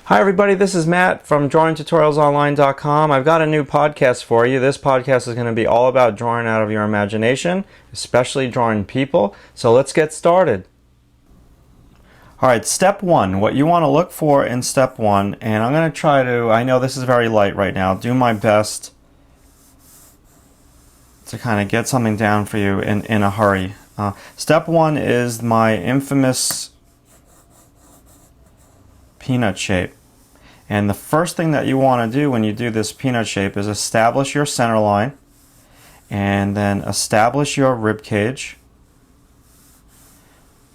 Hi everybody, this is Matt from DrawingTutorialsOnline.com. I've got a new podcast for you. This podcast is going to be all about drawing out of your imagination, especially drawing people. So let's get started. Alright, step one. What you want to look for in step one, and I'm going to try to, I know this is very light right now, do my best to kind of get something down for you in a hurry. Step one is my infamous peanut shape. And the first thing that you want to do when you do this peanut shape is establish your center line and then establish your rib cage.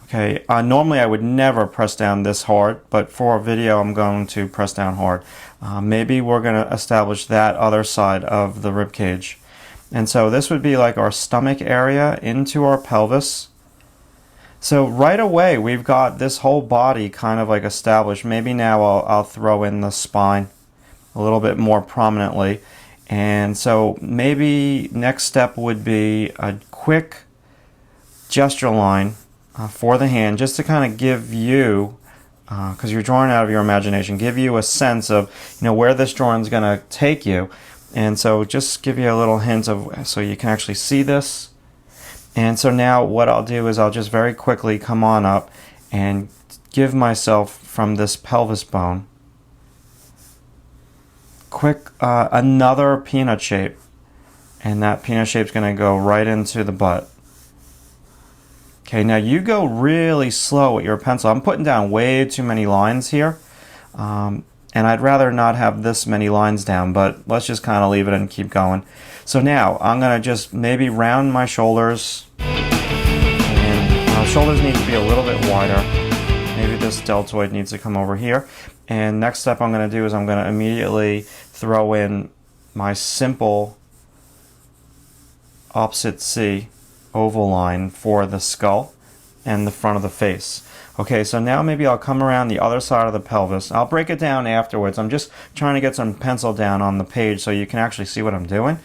Okay, normally I would never press down this hard, but for a video I'm going to press down hard. Maybe we're going to establish that other side of the rib cage. And so this would be like our stomach area into our pelvis. So right away we've got this whole body kind of like established. Maybe now I'll throw in the spine a little bit more prominently. And so maybe next step would be a quick gesture line for the hand, just to kind of give you, because you're drawing out of your imagination, give you a sense of where this drawing is going to take you. And so just give you a little hint of, so you can actually see this. And so now what I'll do is I'll just very quickly come on up and give myself from this pelvis bone quick another peanut shape, and that peanut shape's going to go right into the butt. Okay, now you go really slow with your pencil. I'm putting down way too many lines here, and I'd rather not have this many lines down, but let's just kind of leave it and keep going. So now I'm going to just maybe round my shoulders, and shoulders need to be a little bit wider. Maybe this deltoid needs to come over here. And next step I'm going to do is I'm going to immediately throw in my simple opposite C oval line for the skull and the front of the face. Okay, so now maybe I'll come around the other side of the pelvis. I'll break it down afterwards. I'm just trying to get some pencil down on the page so you can actually see what I'm doing.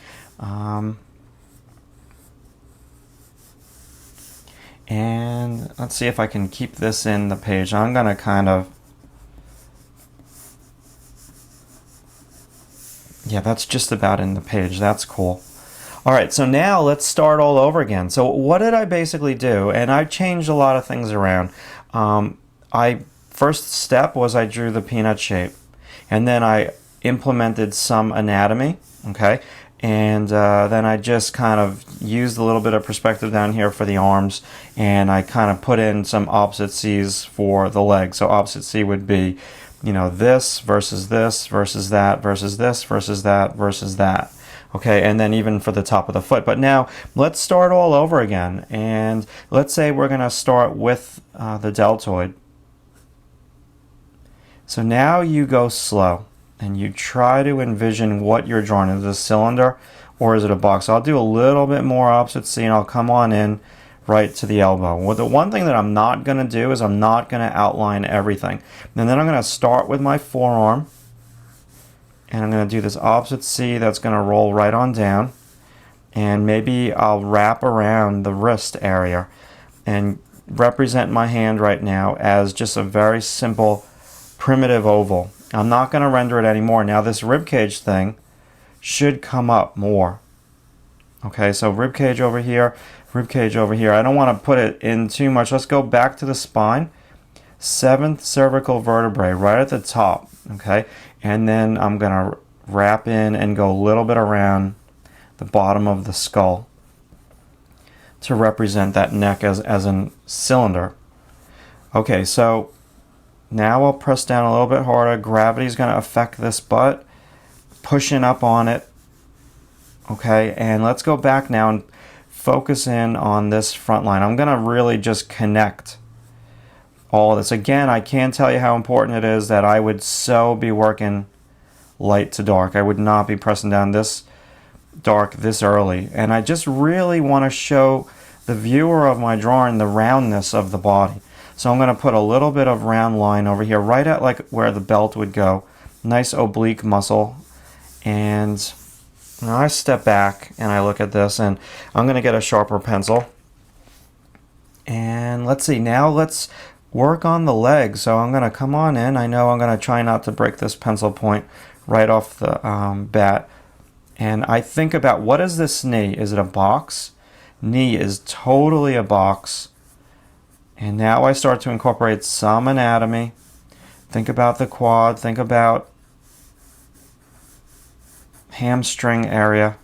And let's see if I can keep this in the page. I'm going to kind of, yeah, that's just about in the page. That's cool. Alright, so now let's start all over again. So what did I basically do? And I changed a lot of things around. First step was I drew the peanut shape. And then I implemented some anatomy. Okay. And then I just kind of used a little bit of perspective down here for the arms. And I kind of put in some opposite C's for the legs. So opposite C would be, this versus this versus that versus this versus that versus that. Okay, and then even for the top of the foot. But now let's start all over again. And let's say we're going to start with the deltoid. So now you go slow and you try to envision what you're drawing. Is it a cylinder or is it a box? I'll do a little bit more opposite C and I'll come on in right to the elbow. Well, the one thing that I'm not going to do is I'm not going to outline everything. And then I'm going to start with my forearm. And I'm going to do this opposite C that's going to roll right on down. And maybe I'll wrap around the wrist area and represent my hand right now as just a very simple primitive oval. I'm not going to render it anymore. Now this ribcage thing should come up more. Okay, so ribcage over here, ribcage over here. I don't want to put it in too much. Let's go back to the spine. 7th cervical vertebrae right at the top. Okay, and then I'm going to wrap in and go a little bit around the bottom of the skull to represent that neck as a cylinder. Okay, so now I'll press down a little bit harder. Gravity is going to affect this butt, pushing up on it. Okay, and let's go back now and focus in on this front line. I'm going to really just connect all of this. Again, I can't tell you how important it is that I would be working light to dark. I would not be pressing down this dark this early. And I just really want to show the viewer of my drawing the roundness of the body. So I'm going to put a little bit of round line over here, right at like where the belt would go. Nice oblique muscle. And now I step back and I look at this, and I'm going to get a sharper pencil. And let's see, now let's work on the leg. So I'm going to come on in. I know I'm going to try not to break this pencil point right off the bat. And I think about, what is this knee? Is it a box? Knee is totally a box. And now I start to incorporate some anatomy. Think about the quad. Think about hamstring area.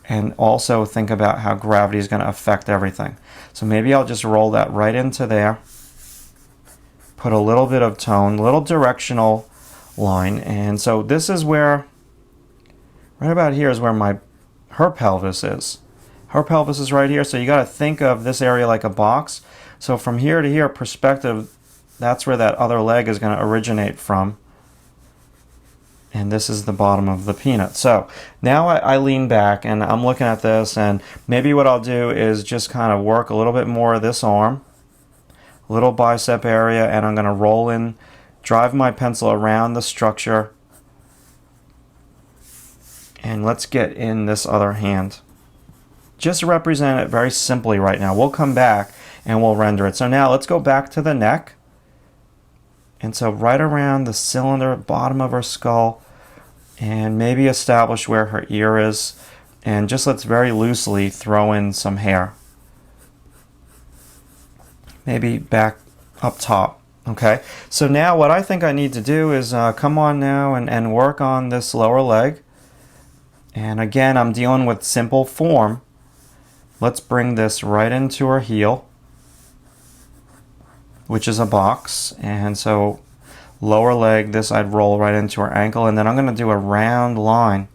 And also think about how gravity is going to affect everything. So maybe I'll just roll that right into there. Put a little bit of tone, little directional line. And so this is where, right about here is where her pelvis is. Her pelvis is right here. So you got to think of this area like a box. So from here to here, perspective, that's where that other leg is going to originate from. And this is the bottom of the peanut. So now I lean back and I'm looking at this, and maybe what I'll do is just kind of work a little bit more of this arm, little bicep area, and I'm going to roll in, drive my pencil around the structure. And let's get in this other hand. Just represent it very simply right now. We'll come back and we'll render it. So now let's go back to the neck. And so right around the cylinder, bottom of her skull, and maybe establish where her ear is. And just let's very loosely throw in some hair. Maybe back up top. Okay, so now what I think I need to do is come on now and work on this lower leg. And again, I'm dealing with simple form. Let's bring this right into her heel, which is a box. And so lower leg, this I'd roll right into her ankle, and then I'm going to do a round line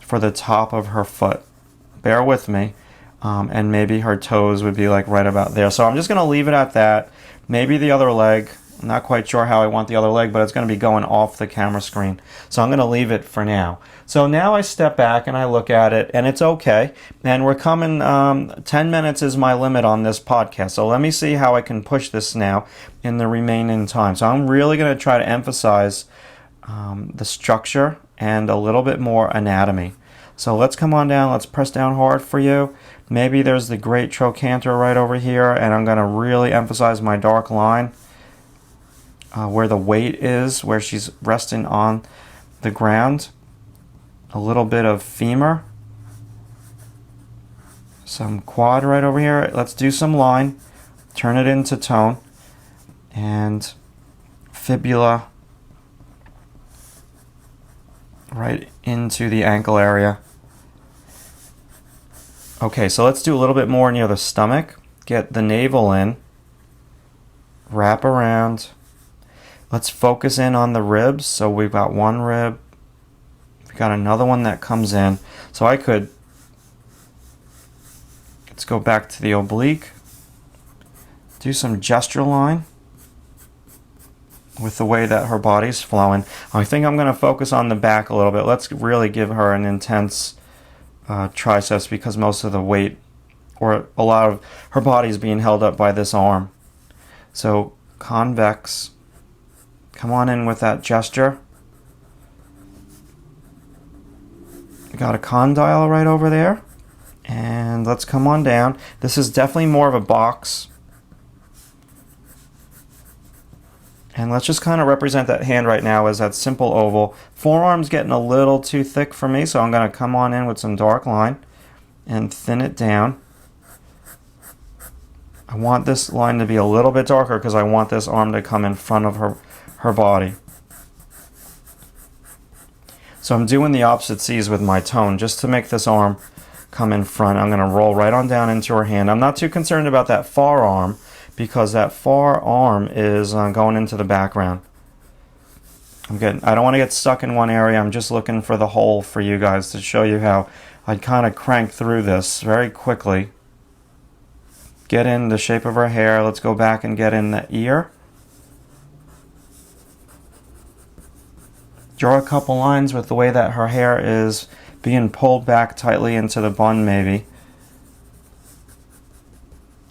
for the top of her foot. Bear with me. And maybe her toes would be like right about there. So I'm just going to leave it at that. Maybe the other leg, I'm not quite sure how I want the other leg, but it's going to be going off the camera screen. So I'm going to leave it for now. So now I step back and I look at it, and it's okay. And we're coming, 10 minutes is my limit on this podcast. So let me see how I can push this now in the remaining time. So I'm really going to try to emphasize the structure and a little bit more anatomy. So let's come on down. Let's press down hard for you. Maybe there's the great trochanter right over here, and I'm going to really emphasize my dark line where the weight is, where she's resting on the ground. A little bit of femur. Some quad right over here. Let's do some line. Turn it into tone. And fibula right into the ankle area. Okay, so let's do a little bit more near the stomach. Get the navel in. Wrap around. Let's focus in on the ribs. So we've got one rib. We've got another one that comes in. So let's go back to the oblique. Do some gesture line with the way that her body's flowing. I think I'm going to focus on the back a little bit. Let's really give her an intense triceps, because most of the weight, or a lot of her body, is being held up by this arm. So convex, come on in with that gesture. We got a condyle right over there, and let's come on down. This is definitely more of a box, and let's just kind of represent that hand right now as that simple oval. Forearm's getting a little too thick for me, so I'm going to come on in with some dark line and thin it down. I want this line to be a little bit darker because I want this arm to come in front of her body. So I'm doing the opposite C's with my tone just to make this arm come in front. I'm going to roll right on down into her hand. I'm not too concerned about that far arm, because that far arm is going into the background. I don't want to get stuck in one area. I'm just looking for the whole for you guys to show you how I'd kind of crank through this very quickly. Get in the shape of her hair. Let's go back and get in the ear. Draw a couple lines with the way that her hair is being pulled back tightly into the bun maybe.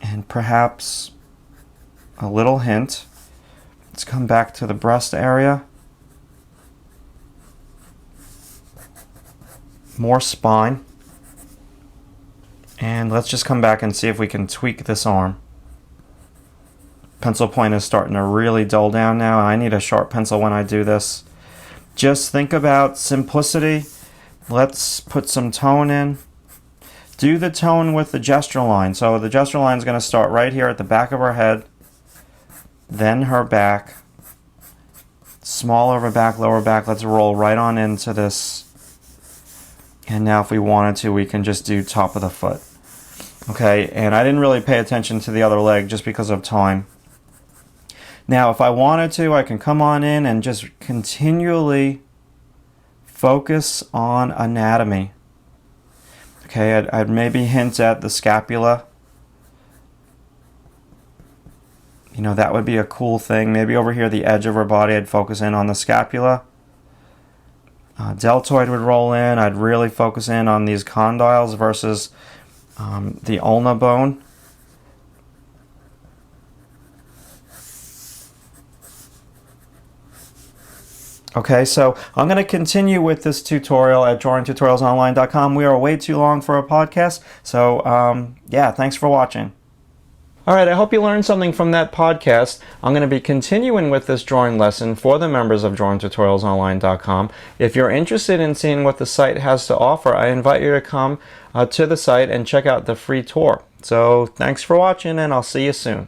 And perhaps a little hint. Let's come back to the breast area. More spine. And let's just come back and see if we can tweak this arm. pencil point is starting to really dull down now. I need a sharp pencil when I do this. Just think about simplicity. Let's put some tone in. Do the tone with the gesture line. So the gesture line is going to start right here at the back of her head, then her back, small over back, lower back. Let's roll right on into this. And now if we wanted to, we can just do top of the foot. Okay, and I didn't really pay attention to the other leg just because of time. Now if I wanted to, I can come on in and just continually focus on anatomy. Okay, I'd maybe hint at the scapula. You know, that would be a cool thing. Maybe over here, the edge of her body, I'd focus in on the scapula. Deltoid would roll in. I'd really focus in on these condyles versus the ulna bone. Okay, so I'm going to continue with this tutorial at drawingtutorialsonline.com. We are way too long for a podcast, so yeah, thanks for watching. Alright, I hope you learned something from that podcast. I'm going to be continuing with this drawing lesson for the members of drawingtutorialsonline.com. If you're interested in seeing what the site has to offer, I invite you to come to the site and check out the free tour. So thanks for watching, and I'll see you soon.